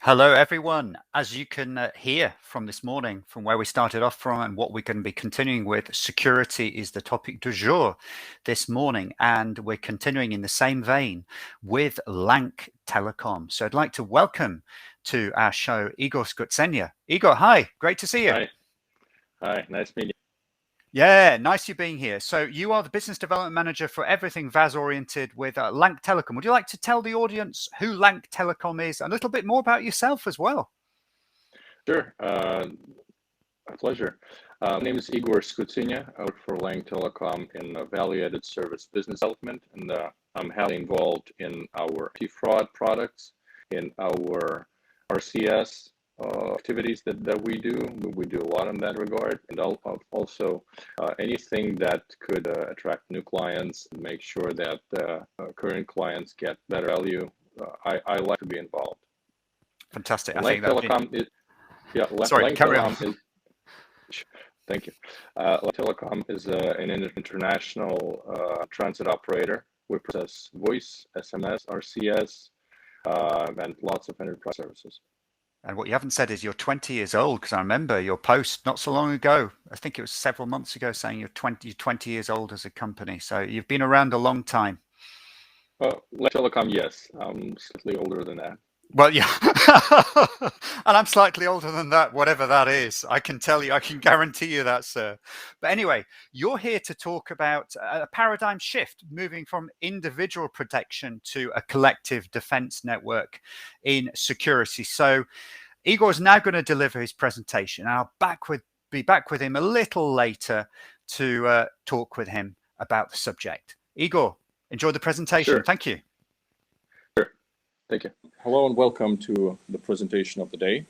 Hello, everyone. As you can hear from this morning, from where we started off from and what we're going to be continuing with, security is the topic du jour this morning. And we're continuing in the same vein with LANCK Telecom. So I'd like to welcome to our show, Igor Skutsenya. Igor, hi. Great to see you. Hi. Hi. Nice meeting you. Yeah, nice you being here. So you are the business development manager for everything VAS oriented with LANCK Telecom. Would you like to tell the audience who LANCK Telecom is and a little bit more about yourself as well? Sure. A pleasure. My name is Igor Skutsenya. I work for LANCK Telecom in value-added service business development, and I'm heavily involved in our anti-fraud products, in our RCS activities that we do. We do a lot in that regard, and also anything that could attract new clients and make sure that current clients get better value. I like to be involved. Fantastic. LANCK Telecom is, sorry, LANCK carry on. Thank you. LANCK Telecom is an international transit operator. We process voice, SMS, RCS, and lots of enterprise services. And what you haven't said is you're 20 years old, because I remember your post not so long ago. I think it was several months ago, saying you're 20 years old as a company. So you've been around a long time. LANCK Telecom, yes. I'm slightly older than that. Well, yeah. And I'm slightly older than that, whatever that is. I can tell you, I can guarantee you that, sir. But anyway, you're here to talk about a paradigm shift, moving from individual protection to a collective defense network in security. So Igor is now going to deliver his presentation. I'll be back with him a little later to talk with him about the subject. Igor, enjoy the presentation. Sure. Thank you. Sure. Thank you. Hello and welcome to the presentation of the day.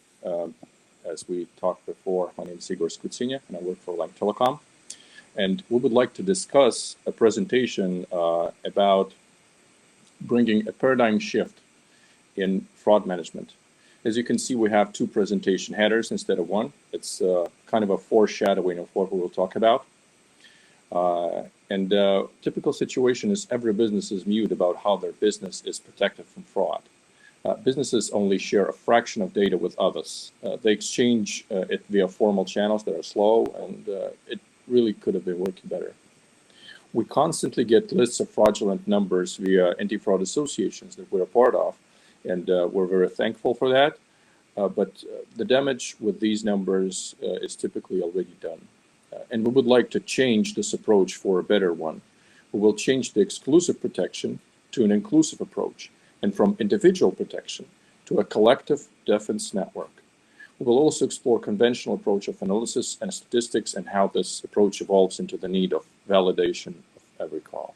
As we talked before, my name is Igor Skutsenya and I work for LANCK Telecom. And we would like to discuss a presentation about bringing a paradigm shift in fraud management. As you can see, we have two presentation headers instead of one. It's kind of a foreshadowing of what we will talk about. Typical situation is every business is mute about how their business is protected from fraud. Businesses only share a fraction of data with others. They exchange it via formal channels that are slow, and it really could have been working better. We constantly get lists of fraudulent numbers via anti-fraud associations that we're a part of, and we're very thankful for that. But the damage with these numbers is typically already done. And we would like to change this approach for a better one. We will change the exclusive protection to an inclusive approach, and from individual protection to a collective defense network. We will also explore conventional approach of analysis and statistics and how this approach evolves into the need of validation of every call.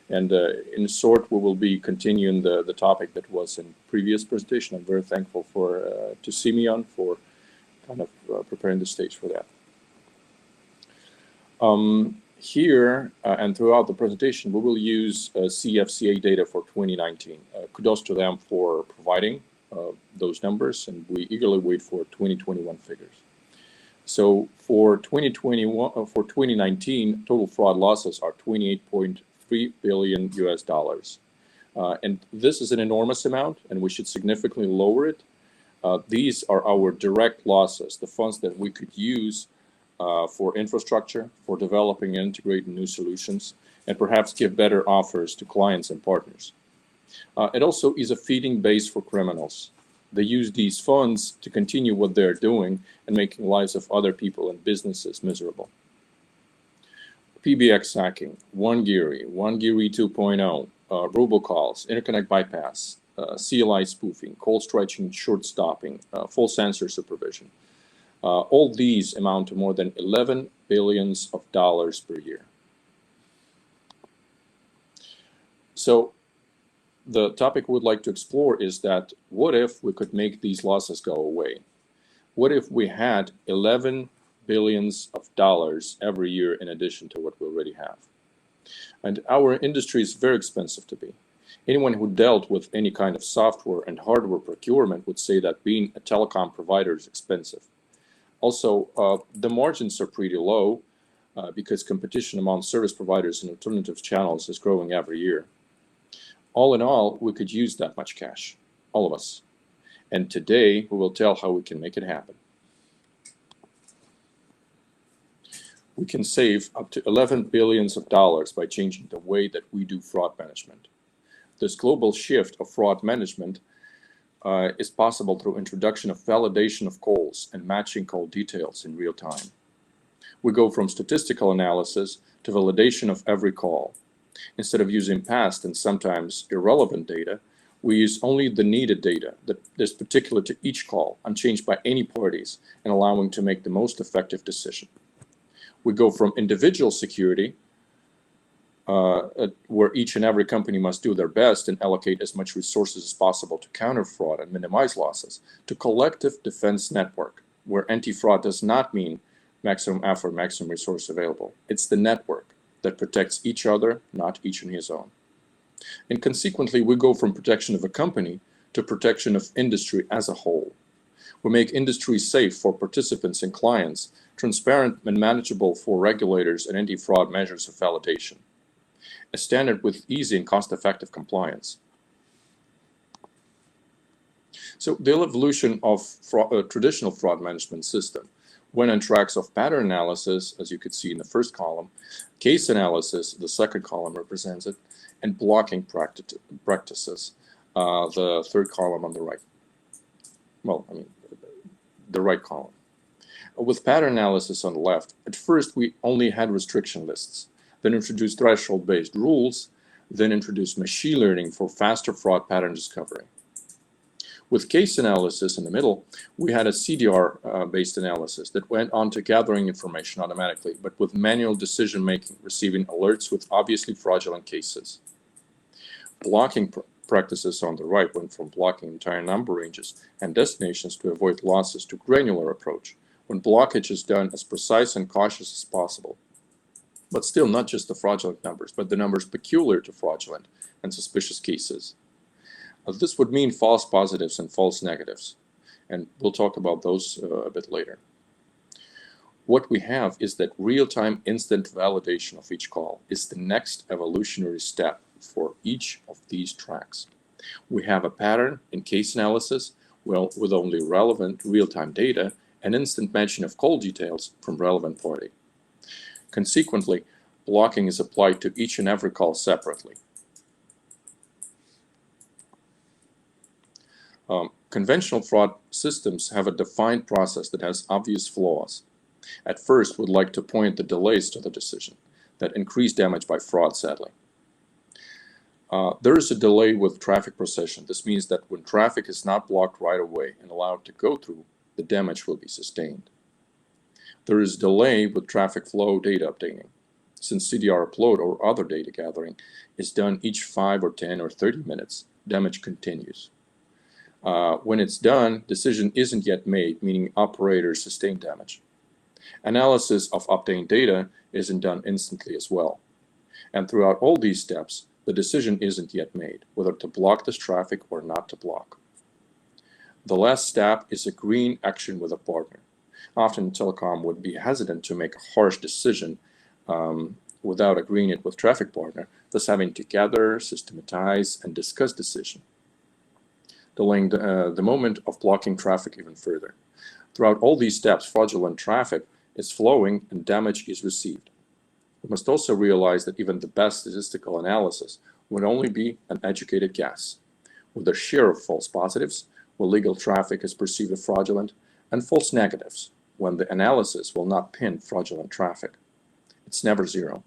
And in short, we will be continuing the topic that was in previous presentation. I'm very thankful to Simeon for kind of preparing the stage for that. Here and throughout the presentation, we will use CFAA data for 2019. Kudos to them for providing those numbers, and we eagerly wait for 2021 figures. So for 2019, total fraud losses are $28.3 billion US. And this is an enormous amount, and we should significantly lower it. These are our direct losses, the funds that we could use for infrastructure, for developing and integrating new solutions, and perhaps give better offers to clients and partners. It also is a feeding base for criminals. They use these funds to continue what they're doing and making lives of other people and businesses miserable. PBX hacking, 1GIRI, 1GIRI 2.0, robocalls, interconnect bypass, CLI spoofing, call stretching, short stopping, false sensor supervision. All these amount to more than $11 billion per year. So the topic we'd like to explore is that what if we could make these losses go away? What if we had $11 billion every year in addition to what we already have? And our industry is very expensive to be. Anyone who dealt with any kind of software and hardware procurement would say that being a telecom provider is expensive. Also, the margins are pretty low because competition among service providers and alternative channels is growing every year. All in all, we could use that much cash, all of us. And today we will tell how we can make it happen. We can save up to $11 billion by changing the way that we do fraud management. This global shift of fraud management is possible through introduction of validation of calls and matching call details in real time. We go from statistical analysis to validation of every call. Instead of using past and sometimes irrelevant data, we use only the needed data that is particular to each call, unchanged by any parties, and allowing to make the most effective decision. We go from individual security, where each and every company must do their best and allocate as much resources as possible to counter fraud and minimize losses, to collective defense network, where anti-fraud does not mean maximum effort, maximum resource available. It's the network that protects each other, not each on his own. And consequently, we go from protection of a company to protection of industry as a whole. We make industry safe for participants and clients, transparent and manageable for regulators and anti-fraud measures of validation. A standard with easy and cost-effective compliance. So the evolution of traditional fraud management system went on tracks of pattern analysis, as you could see in the first column, case analysis, the second column represents it, and blocking practices, the third column on the right. Well, I mean, the right column. With pattern analysis on the left, at first we only had restriction lists, then introduced threshold-based rules, then introduced machine learning for faster fraud pattern discovery. With case analysis in the middle, we had a CDR-based analysis that went on to gathering information automatically, but with manual decision-making, receiving alerts with obviously fraudulent cases. Blocking practices on the right went from blocking entire number ranges and destinations to avoid losses to granular approach, when blockage is done as precise and cautious as possible. But still not just the fraudulent numbers, but the numbers peculiar to fraudulent and suspicious cases. This would mean false positives and false negatives, and we'll talk about those a bit later. What we have is that real-time instant validation of each call is the next evolutionary step for each of these tracks. We have a pattern in case analysis with only relevant real-time data and instant matching of call details from relevant party. Consequently, blocking is applied to each and every call separately. Conventional fraud systems have a defined process that has obvious flaws. At first, we'd like to point the delays to the decision that increase damage by fraud, sadly. There is a delay with traffic procession. This means that when traffic is not blocked right away and allowed to go through, the damage will be sustained. There is delay with traffic flow data obtaining. Since CDR upload or other data gathering is done each 5 or 10 or 30 minutes, damage continues. When it's done, decision isn't yet made, meaning operators sustain damage. Analysis of obtained data isn't done instantly as well. And throughout all these steps, the decision isn't yet made, whether to block this traffic or not to block. The last step is agreeing action with a partner. Often Telecom would be hesitant to make a harsh decision without agreeing it with traffic partner, thus having to gather, systematize, and discuss decision, delaying the moment of blocking traffic even further. Throughout all these steps, fraudulent traffic is flowing and damage is received. We must also realize that even the best statistical analysis would only be an educated guess, with a share of false positives, where legal traffic is perceived as fraudulent, and false negatives, when the analysis will not pin fraudulent traffic. It's never zero.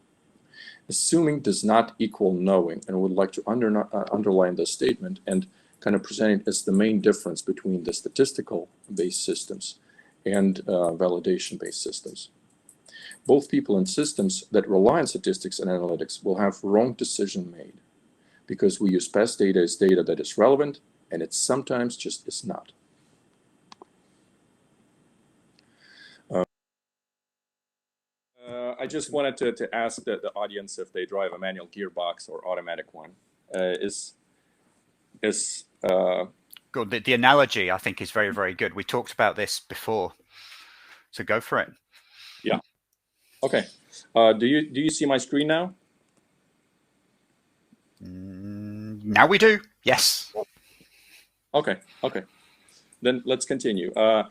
Assuming does not equal knowing, and I would like to underline this statement and kind of present it as the main difference between the statistical-based systems and validation-based systems. Both people and systems that rely on statistics and analytics will have wrong decision made, because we use past data as data that is relevant, and it sometimes just is not. I just wanted to ask the audience if they drive a manual gearbox or automatic one. Good. The analogy, I think, is very, very good. We talked about this before, so go for it. Yeah. Okay. Do you see my screen now? Now we do. Yes. Okay. Okay. then let's continue. I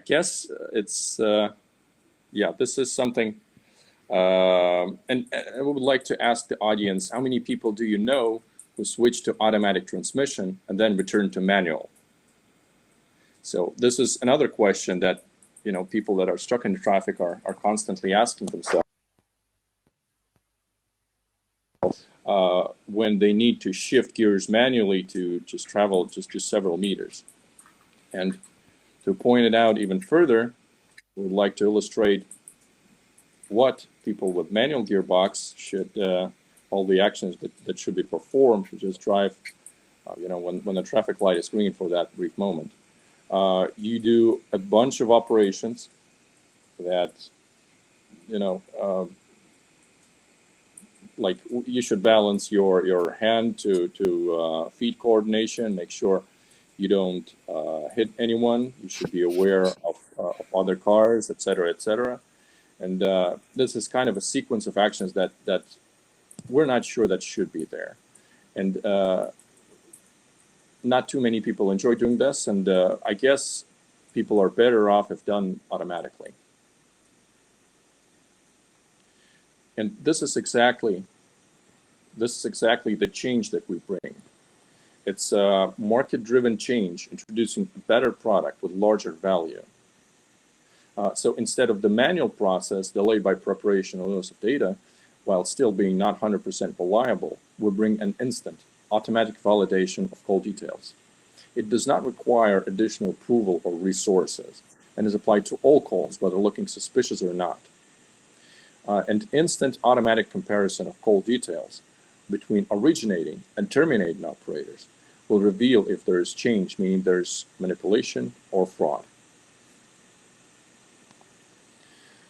guess it's, yeah, this is something, and I would like to ask the audience, how many people do you know who switch to automatic transmission and then return to manual? So this is another question that, you know, people that are stuck in traffic are constantly asking themselves when they need to shift gears manually to just travel just several meters. And to point it out even further, we would like to illustrate what people with manual gearbox should, all the actions that should be performed to just drive, you know, when the traffic light is green for that brief moment. You do a bunch of operations that, you know, like you should balance your hand to feet coordination, make sure you don't hit anyone. You should be aware of other cars, etc., etc. And this is kind of a sequence of actions that we're not sure that should be there. And not too many people enjoy doing this, and I guess people are better off if done automatically. And this is exactly the change that we bring. It's a market-driven change, introducing a better product with larger value. So instead of the manual process delayed by preparation and loss of data, while still being not 100% reliable, we bring an instant automatic validation of call details. It does not require additional approval or resources and is applied to all calls, whether looking suspicious or not. And instant automatic comparison of call details between originating and terminating operators will reveal if there is change, meaning there's manipulation or fraud.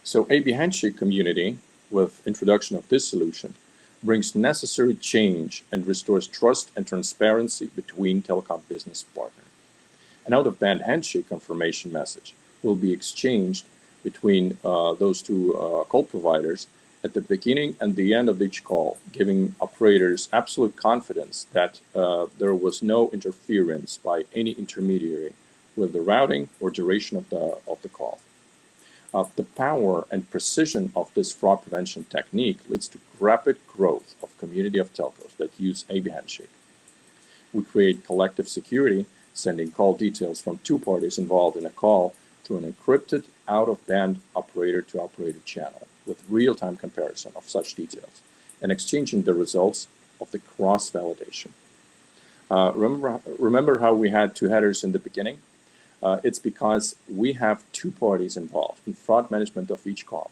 So AB Handshake community, with introduction of this solution, brings necessary change and restores trust and transparency between telecom business partners. An out-of-band handshake confirmation message will be exchanged between those two call providers at the beginning and the end of each call, giving operators absolute confidence that there was no interference by any intermediary with the routing or duration of the call. The power and precision of this fraud prevention technique leads to rapid growth of community of telcos that use AB Handshake. We create collective security, sending call details from two parties involved in a call to an encrypted out-of-band operator-to-operator channel with real-time comparison of such details and exchanging the results of the cross-validation. Remember how we had two headers in the beginning? It's because we have two parties involved in fraud management of each call.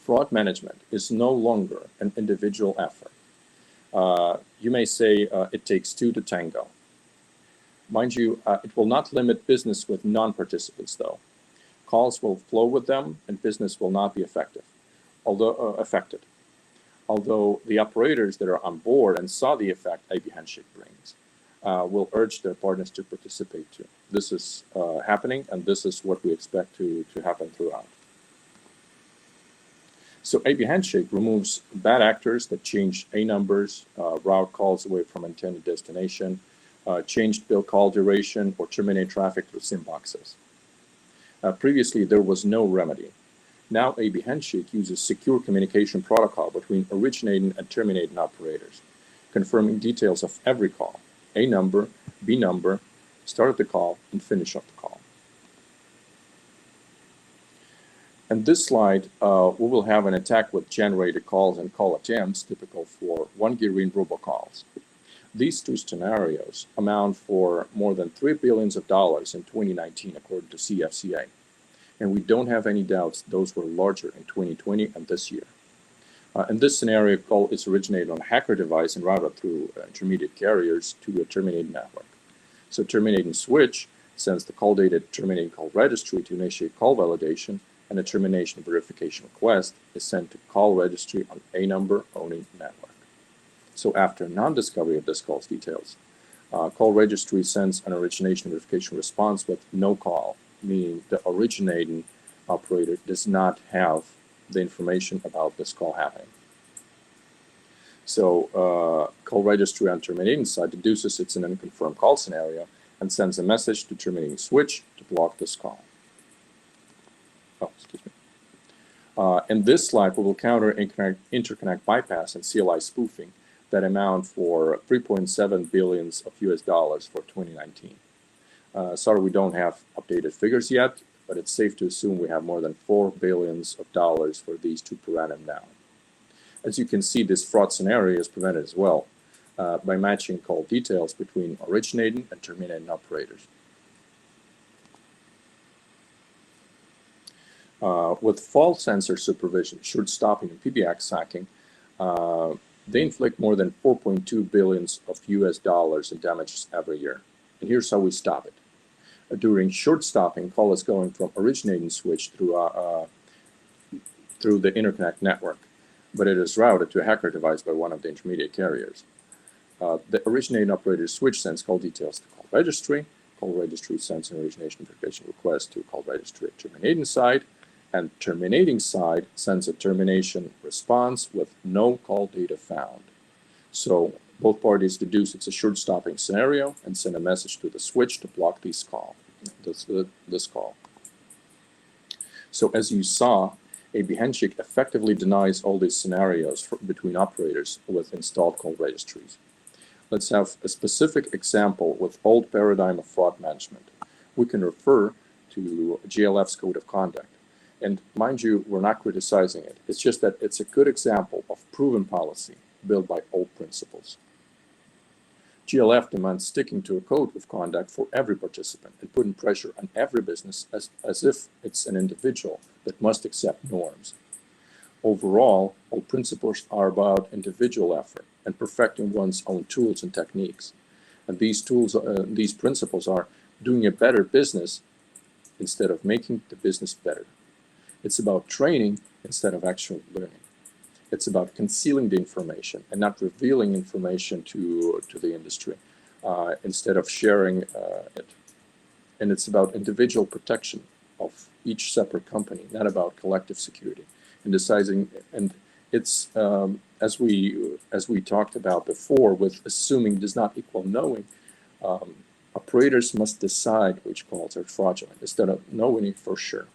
Fraud management is no longer an individual effort. You may say it takes two to tango. Mind you, it will not limit business with non-participants though. Calls will flow with them and business will not be affected. Although the operators that are on board and saw the effect AB Handshake brings will urge their partners to participate too. This is happening, and this is what we expect to happen throughout. So AB Handshake removes bad actors that change A numbers, route calls away from intended destination, changed bill call duration, or terminate traffic through SIM boxes. Previously, there was no remedy. Now AB Handshake uses secure communication protocol between originating and terminating operators, confirming details of every call, A number, B number, start of the call, and finish of the call. In this slide, we will have an attack with generated calls and call attempts typical for 1 Girin robocalls. These two scenarios amount for more than $3 billion in 2019, according to CFAA. And we don't have any doubts those were larger in 2020 and this year. In this scenario, call is originated on a hacker device and routed through intermediate carriers to a terminating network. So terminating switch sends the call data to terminating call registry to initiate call validation, and a termination verification request is sent to call registry on A number owning network. So after non-discovery of this call's details, call registry sends an origination verification response with no call, meaning the originating operator does not have the information about this call happening. So call registry on terminating side deduces it's an unconfirmed call scenario and sends a message to terminating switch to block this call. Oh, excuse me. In this slide, we will counter interconnect bypass and CLI spoofing that amount for 3.7 billion of US dollars for 2019. Sorry, we don't have updated figures yet, but it's safe to assume we have more than $4 billion for these two per annum now. As you can see, this fraud scenario is prevented as well by matching call details between originating and terminating operators. With fault sensor supervision, short stopping, and PBX hacking, they inflict more than 4.2 billion of US dollars in damages every year. And here's how we stop it. During short stopping, call is going from originating switch through the interconnect network, but it is routed to a hacker device by one of the intermediate carriers. The originating operator switch sends call details to call registry sends an origination verification request to call registry at terminating side, and terminating side sends a termination response with no call data found. So both parties deduce it's a short stopping scenario and send a message to the switch to block this call. So as you saw, AB handshake effectively denies all these scenarios between operators with installed call registries. Let's have a specific example with old paradigm of fraud management. We can refer to GLF's code of conduct. And mind you, we're not criticizing it. It's just that it's a good example of proven policy built by old principles. GLF demands sticking to a code of conduct for every participant and putting pressure on every business as if it's an individual that must accept norms. Overall, all principles are about individual effort and perfecting one's own tools and techniques. And these principles are doing a better business instead of making the business better. It's about training instead of actual learning. It's about concealing the information and not revealing information to the industry instead of sharing it. And it's about individual protection of each separate company, not about collective security. And deciding, and it's as we talked about before, with assuming does not equal knowing. Operators must decide which calls are fraudulent instead of knowing for sure.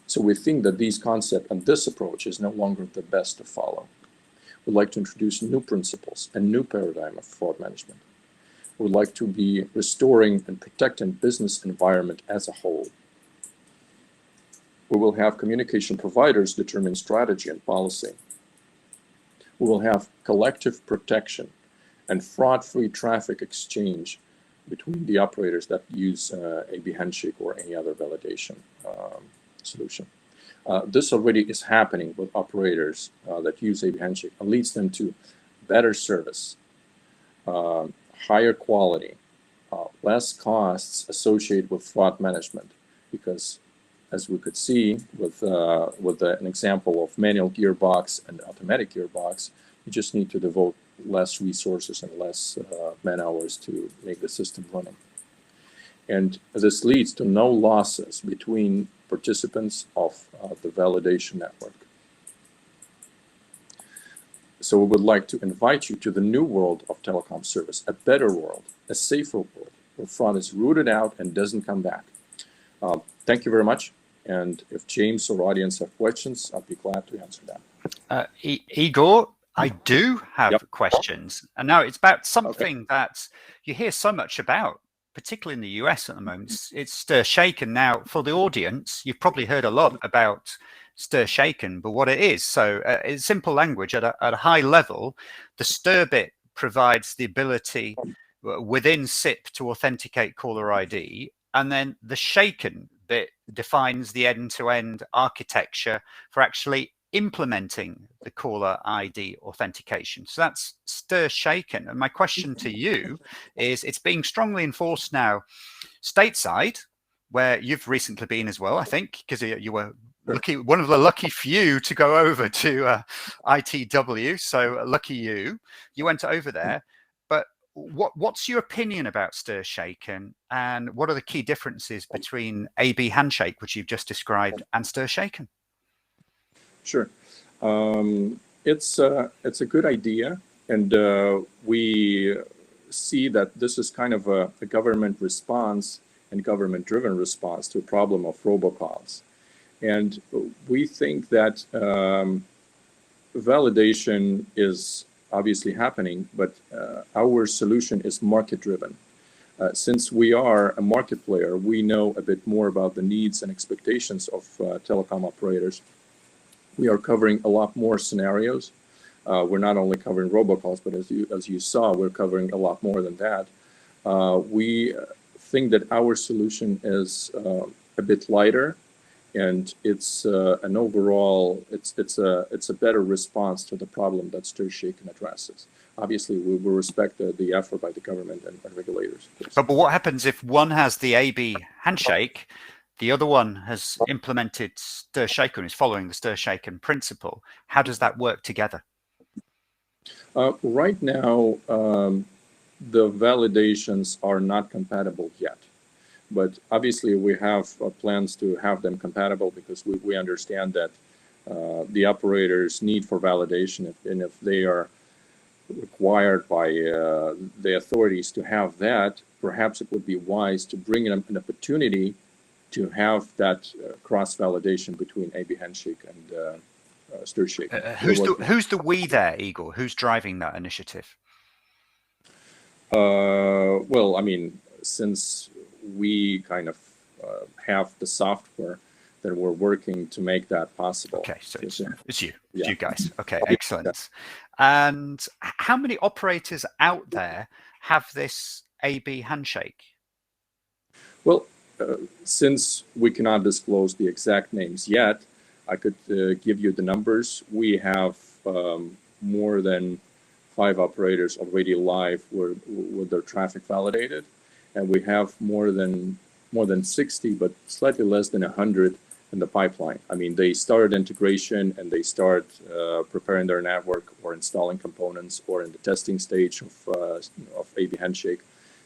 So we think that these concepts and this approach is no longer the best to follow. We'd like to introduce new principles and new paradigm of fraud management. We'd like to be restoring and protecting business environment as a whole. We will have communication providers determine strategy and policy. We will have collective protection and fraud-free traffic exchange between the operators that use AB handshake or any other validation solution. This already is happening with operators that use AB handshake and leads them to better service, higher quality, less costs associated with fraud management, because as we could see with an example of manual gearbox and automatic gearbox, you just need to devote less resources and less man hours to make the system running. And this leads to no losses between participants of the validation network. So we would like to invite you to the new world of telecom service, a better world, a safer world, where fraud is rooted out and doesn't come back. Thank you very much. And if James or audience have questions, I'd be glad to answer them. Igor, I do have questions. And now it's about something that you hear so much about, particularly in the US at the moment. It's stir shaken. Now, for the audience, you've probably heard a lot about stir shaken, but what it is. So in simple language, at a high level, the stir bit provides the ability within SIP to authenticate caller ID, and then the shaken bit defines the end-to-end architecture for actually implementing the caller ID authentication. So that's stir shaken. And my question to you is, it's being strongly enforced now stateside, where you've recently been as well, I think, because you were lucky, one of the lucky few to go over to ITW. So lucky you. You went over there. But what's your opinion about stir shaken, and what are the key differences between AB handshake, which you've just described, and stir shaken? Sure, it's a good idea, and we see that this is kind of a government response and government-driven response to a problem of robocalls. And we think that validation is obviously happening, but our solution is market-driven. Since we are a market player, we know a bit more about the needs and expectations of telecom operators. We are covering a lot more scenarios. We're not only covering robocalls, but as you saw, we're covering a lot more than that. We think that our solution is a bit lighter, and it's an overall, it's a better response to the problem that STIR/SHAKEN addresses. Obviously, we will respect the effort by the government and regulators. But what happens if one has the AB handshake, the other one has implemented STIR/SHAKEN, is following the STIR/SHAKEN principle? How does that work together? Right now, the validations are not compatible yet. But obviously, we have plans to have them compatible because we understand that the operators need for validation, and if they are required by the authorities to have that, perhaps it would be wise to bring in an opportunity to have that cross-validation between AB handshake and STIR/SHAKEN. Who's the we there, Igor? Who's driving that initiative? Well, I mean, since we kind of have the software, then we're working to make that possible. Okay, so it's you. Yeah. It's you guys. Okay, excellent. And how many operators out there have this AB handshake? Well, since we cannot disclose the exact names yet, I could give you the numbers. We have more than 5 operators already live with their traffic validated, and we have more than 60, but slightly less than 100 in the pipeline. I mean, they started integration and they start preparing their network or installing components or in the testing stage of AB handshake.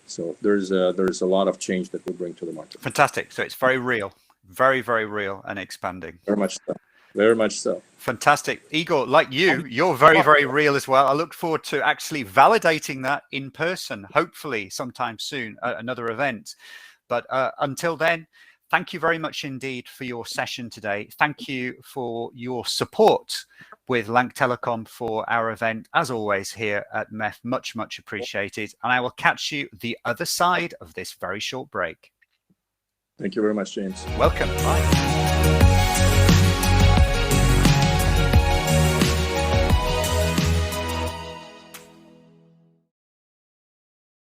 So there's a lot of change that we bring to the market. Fantastic. So it's very real, very, very real and expanding. Very much so. Very much so. Fantastic. Igor, like you're very, very real as well. I look forward to actually validating that in person, hopefully sometime soon at another event. But until then, thank you very much indeed for your session today. Thank you for your support with LANCK Telecom for our event, as always, here at MEF. Much, much appreciated. And I will catch you the other side of this very short break. Thank you very much, James. Welcome. Bye.